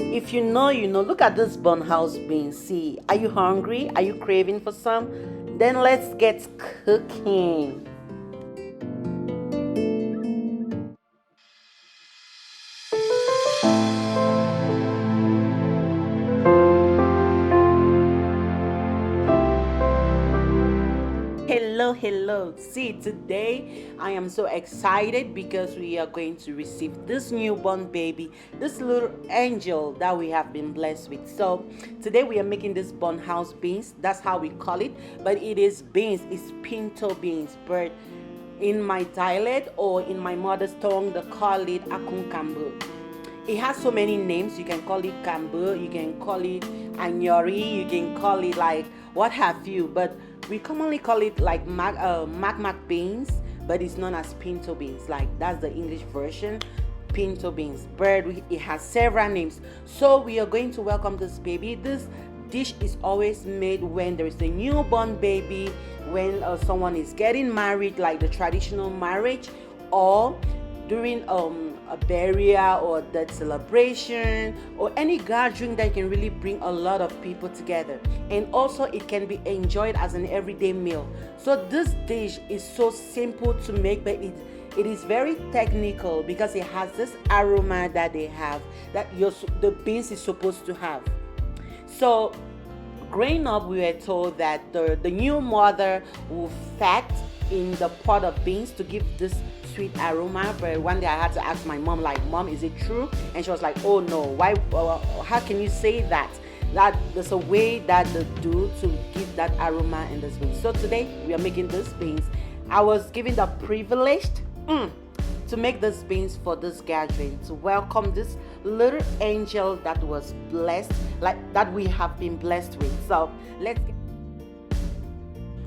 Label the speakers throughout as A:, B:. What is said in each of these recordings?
A: If you know, you know. Look at this house beans. See, are you hungry? Are you craving for some? Then let's get cooking. Hello, hello. See, today I am so excited because we are going to receive this newborn baby, this little angel that we have been blessed with. So, today we are making this bun house beans. That's how we call it, but it is beans, it's pinto beans. But in my dialect or in my mother's tongue, they call it akunkambu. It has so many names. You can call it kambu, you can call it anyori, you can call it like what have you, but we commonly call it like mac beans, but it's known as pinto beans. Like that's the English version, pinto beans. But it has several names. So we are going to welcome this baby. This dish is always made when there is a newborn baby, when someone is getting married, like the traditional marriage, or during a burial or that celebration or any gathering that can really bring a lot of people together. And also it can be enjoyed as an everyday meal. So this dish is so simple to make, but it is very technical because it has this aroma that they have, that the beans is supposed to have. So growing up, we were told that the new mother will fat in the pot of beans to give this sweet aroma. But one day I had to ask my mom, like, Mom, is it true? And she was like, oh no, why? How can you say that? That there's a way that they do to give that aroma in this beans. So today we are making these beans. I was given the privilege to make these beans for this gathering, to welcome this little angel that was blessed, like that we have been blessed with. So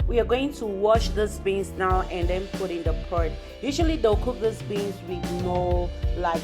A: we are going to wash these beans now and then put in the pot. Usually they'll cook these beans with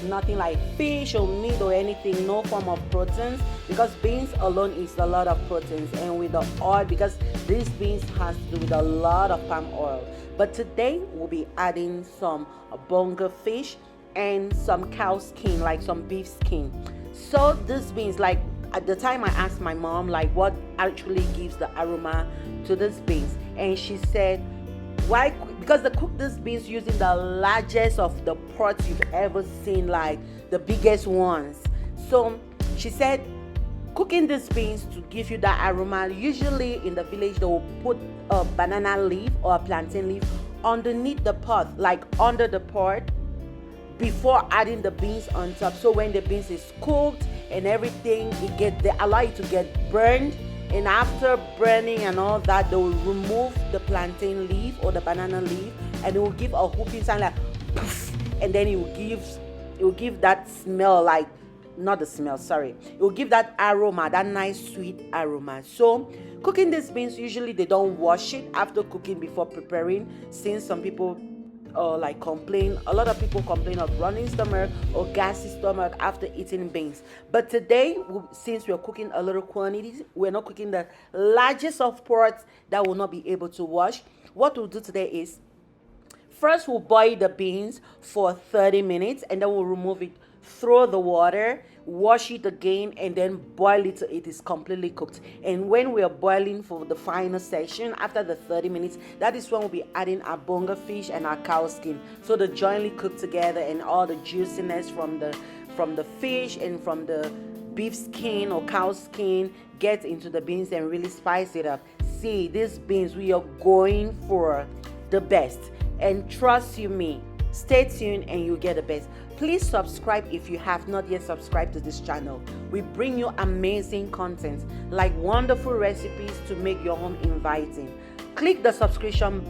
A: nothing like fish or meat or anything, no form of proteins, because beans alone is a lot of proteins, and with the oil, because these beans has to do with a lot of palm oil. But today we'll be adding some bonga fish and some cow skin, like some beef skin. So these beans, like at the time I asked my mom like what actually gives the aroma to these beans, and she said why, because they cook these beans using the largest of the pots you've ever seen, like the biggest ones. So she said cooking these beans to give you that aroma. Usually in the village they will put a banana leaf or a plantain leaf underneath the pot, like under the pot, before adding the beans on top. So when the beans is cooked and everything, they allow it to get burned, and after burning and all that, they will remove the plantain leaf or the banana leaf, and it will give a whooping sound like poof, and then it will give that smell, like not the smell, sorry, it will give that aroma, that nice sweet aroma. So cooking these beans, usually they don't wash it after cooking before preparing, since some people a lot of people complain of running stomach or gassy stomach after eating beans. But today, since we're cooking a little quantities, we're not cooking the largest of pots that will not be able to wash. What we'll do today is, first we'll boil the beans for 30 minutes, and then we'll remove it, throw the water, wash it again, and then boil it till it is completely cooked. And when we are boiling for the final section after the 30 minutes, that is when we'll be adding our bonga fish and our cow skin, so they jointly cook together, and all the juiciness from the fish and from the beef skin or cow skin gets into the beans and really spice it up. See, these beans, we are going for the best, and trust you me, stay tuned and you'll get the best. Please subscribe if you have not yet subscribed to this channel. We bring you amazing content, like wonderful recipes to make your home inviting. Click the subscription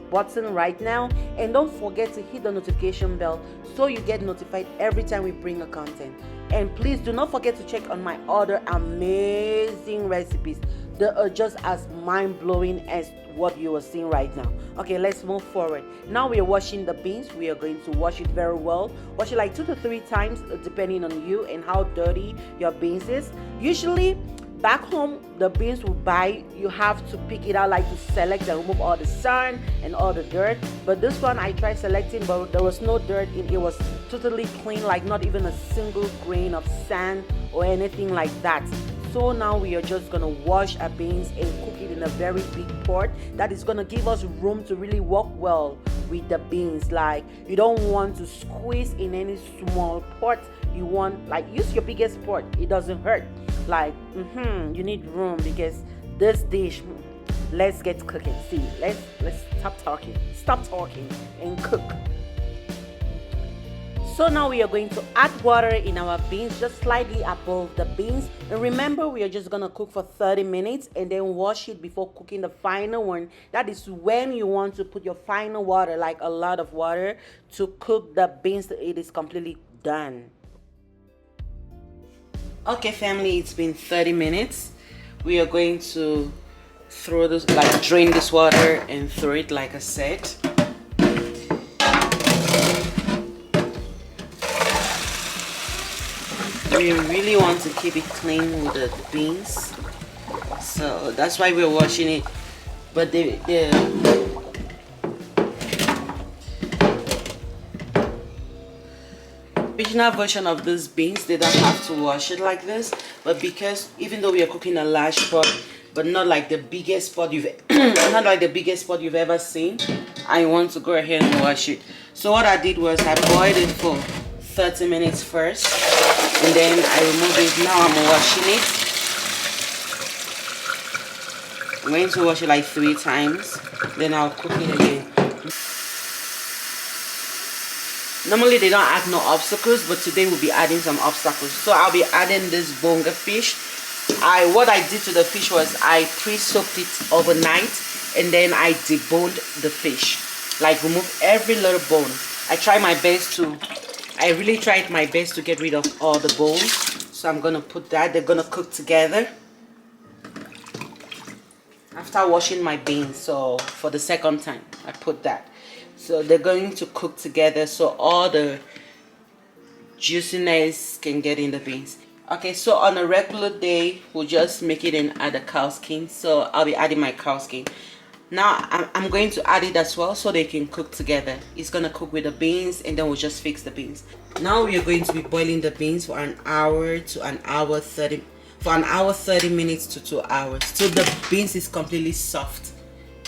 A: button right now, and don't forget to hit the notification bell so you get notified every time we bring a content. And please do not forget to check on my other amazing recipes. They are just as mind-blowing as what you are seeing right now. Okay, let's move forward. Now we are washing the beans. We are going to wash it very well. Wash it like 2 to 3 times depending on you and how dirty your beans is. Usually back home, the beans we buy, you have to pick it out, like to select and remove all the sand and all the dirt. But this one I tried selecting, but there was no dirt in it. Was totally clean, like not even a single grain of sand or anything like that. So now we are just gonna wash our beans and cook it in a very big pot that is gonna give us room to really work well with the beans. Like, you don't want to squeeze in any small pot. You want, like, use your biggest pot. It doesn't hurt. Like, you need room, because this dish, let's get cooking. See, let's stop talking and cook. So now we are going to add water in our beans, just slightly above the beans. And remember, we are just gonna cook for 30 minutes and then wash it before cooking the final one. That is when you want to put your final water, like a lot of water, to cook the beans till it is completely done. Okay, family, it's been 30 minutes. We are going to throw this, like drain this water and throw it like I said. We really want to keep it clean with the beans, so that's why we're washing it. But the original version of these beans, they don't have to wash it like this. But because even though we are cooking a large pot, but not like the biggest pot you've ever seen, I want to go ahead and wash it. So what I did was I boiled it for 30 minutes first, and then I remove it. Now I'm washing it. I'm going to wash it like 3 times, then I'll cook it again. Normally they don't add no obstacles, but today we'll be adding some obstacles. So I'll be adding this bonga fish. What I did to the fish was I pre-soaked it overnight, and then I deboned the fish, like remove every little bone. I really tried my best to get rid of all the bones. So I'm gonna put that. They're gonna cook together after washing my beans. So for the second time I put that, so they're going to cook together so all the juiciness can get in the beans. Okay, so on a regular day we'll just make it and add a cow skin. So I'll be adding my cow skin. Now I'm going to add it as well so they can cook together. It's gonna cook with the beans, and then we'll just fix the beans. Now we are going to be boiling the beans for an hour to an hour 30 minutes to 2 hours till the beans is completely soft.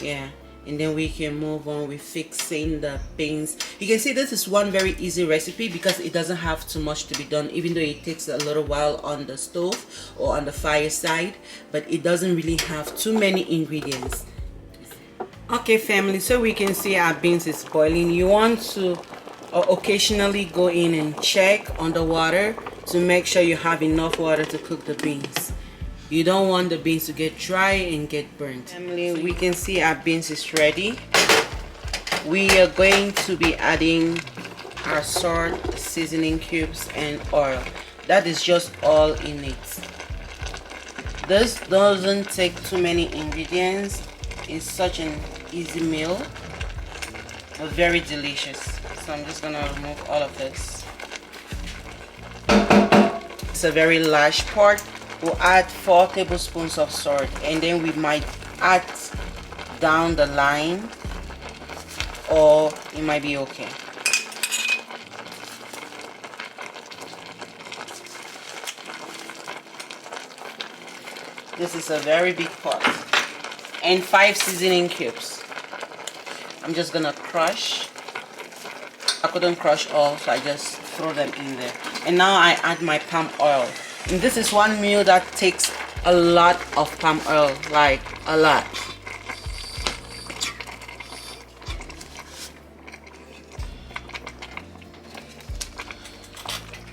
A: Yeah, and then we can move on with fixing the beans. You can see this is one very easy recipe because it doesn't have too much to be done, even though it takes a little while on the stove or on the fireside, but it doesn't really have too many ingredients. Okay, family, so we can see our beans is boiling. You want to occasionally go in and check on the water to make sure you have enough water to cook the beans. You don't want the beans to get dry and get burnt. Family, we can see our beans is ready. We are going to be adding our salt, seasoning cubes, and oil. That is just all in it. This doesn't take too many ingredients. It's such an easy meal, but very delicious. So I'm just gonna remove all of this. It's a very large pot. We'll add 4 tablespoons of salt, and then we might add down the line, or it might be okay. This is a very big pot. And 5 seasoning cubes. I'm just gonna crush. I couldn't crush all, so I just throw them in there. And now I add my palm oil. And this is one meal that takes a lot of palm oil, like a lot.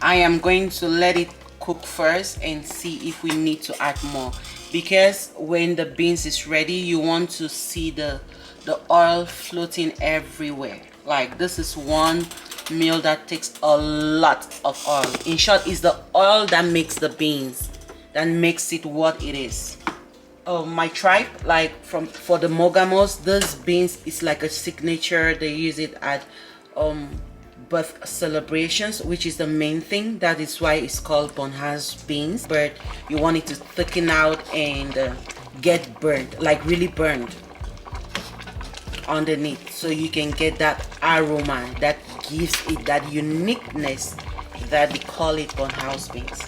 A: I am going to let it cook first and see if we need to add more, because when the beans is ready, you want to see the oil floating everywhere. Like, this is one meal that takes a lot of oil. In short, it's the oil that makes the beans, that makes it what it is. My tribe, like for the Moghamos, this beans is like a signature. They use it at birth celebrations, which is the main thing. That is why it's called bonga beans. But you want it to thicken out and get burnt, like really burned underneath, so you can get that aroma that gives it that uniqueness that they call it bonga beans.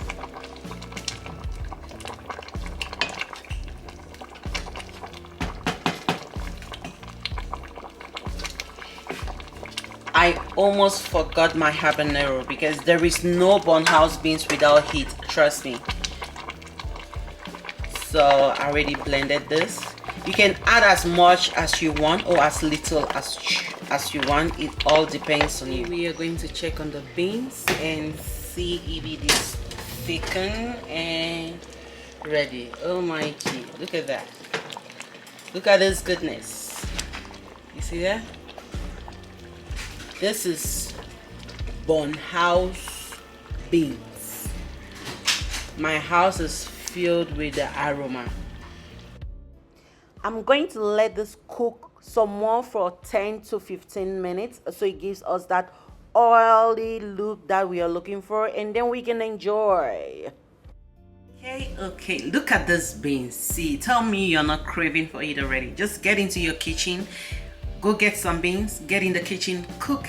A: I almost forgot my habanero because there is no bonga beans without heat, trust me. So I already blended this. You can add as much as you want or as little as you want. It all depends on you. We are going to check on the beans and see if it is thickened and ready. Oh my gee, look at that. Look at this goodness. You see that? This is bonga beans. My house is filled with the aroma. I'm going to let this cook some more for 10 to 15 minutes so it gives us that oily look that we are looking for, and then we can enjoy. Okay, look at this beans. See, tell me you're not craving for it already. Just get into your kitchen, go get some beans, get in the kitchen, cook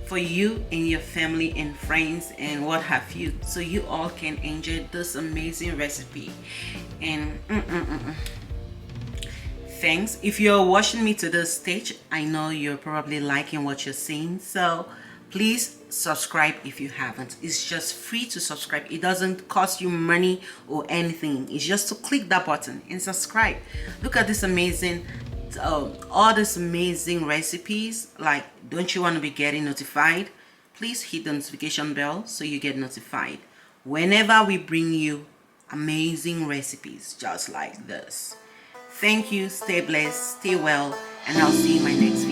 A: for you and your family and friends and what have you, so you all can enjoy this amazing recipe. And thanks. If you're watching me to this stage, I know you're probably liking what you're seeing, so please subscribe if you haven't. It's just free to subscribe. It doesn't cost you money or anything. It's just to click that button and subscribe. Look at this amazing all these amazing recipes. Like, don't you want to be getting notified? Please hit the notification bell so you get notified whenever we bring you amazing recipes just like this. Thank you. Stay blessed, stay well, and I'll see you in my next video.